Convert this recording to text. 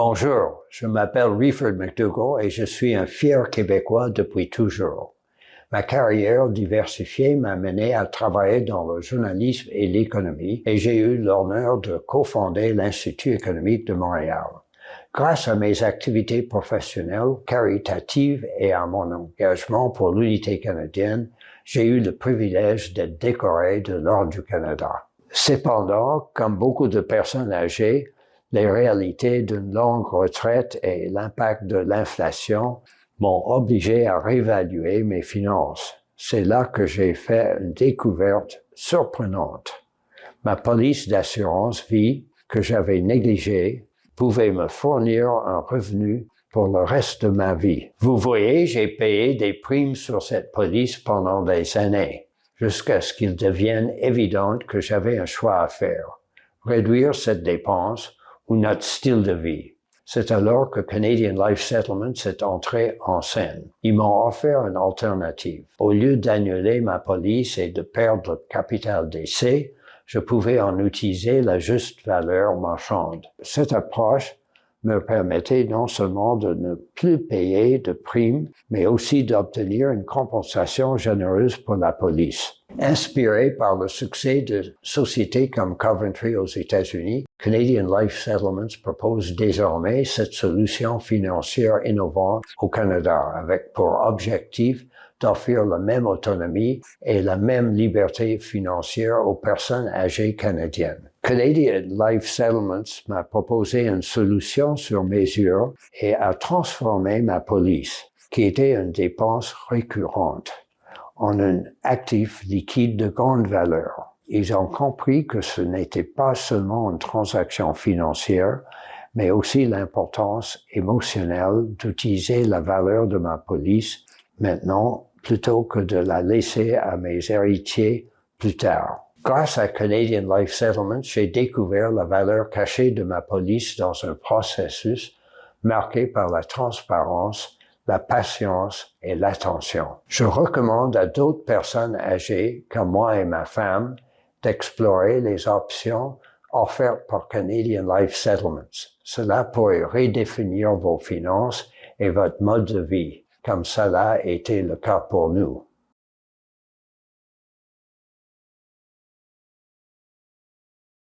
Bonjour, je m'appelle Reeford McDougall et je suis un fier Québécois depuis toujours. Ma carrière diversifiée m'a mené à travailler dans le journalisme et l'économie et j'ai eu l'honneur de cofonder l'Institut économique de Montréal. Grâce à mes activités professionnelles, caritatives et à mon engagement pour l'unité canadienne, j'ai eu le privilège d'être décoré de l'Ordre du Canada. Cependant, comme beaucoup de personnes âgées, les réalités d'une longue retraite et l'impact de l'inflation m'ont obligé à réévaluer mes finances. C'est là que j'ai fait une découverte surprenante. Ma police d'assurance vie, que j'avais négligée, pouvait me fournir un revenu pour le reste de ma vie. Vous voyez, j'ai payé des primes sur cette police pendant des années, jusqu'à ce qu'il devienne évident que j'avais un choix à faire. Réduire cette dépense ou notre style de vie. C'est alors que Canadian Life Settlements est entré en scène. Ils m'ont offert une alternative. Au lieu d'annuler ma police et de perdre le capital d'essai, je pouvais en utiliser la juste valeur marchande. Cette approche me permettait non seulement de ne plus payer de primes, mais aussi d'obtenir une compensation généreuse pour la police. Inspiré par le succès de sociétés comme Coventry aux États-Unis, Canadian Life Settlements propose désormais cette solution financière innovante au Canada, avec pour objectif d'offrir la même autonomie et la même liberté financière aux personnes âgées canadiennes. Canadian Life Settlements m'a proposé une solution sur mesure et a transformé ma police, qui était une dépense récurrente, en un actif liquide de grande valeur. Ils ont compris que ce n'était pas seulement une transaction financière, mais aussi l'importance émotionnelle d'utiliser la valeur de ma police maintenant plutôt que de la laisser à mes héritiers plus tard. Grâce à Canadian Life Settlements, j'ai découvert la valeur cachée de ma police dans un processus marqué par la transparence, la patience et l'attention. Je recommande à d'autres personnes âgées, comme moi et ma femme, d'explorer les options offertes par Canadian Life Settlements. Cela pourrait redéfinir vos finances et votre mode de vie, comme cela a été le cas pour nous.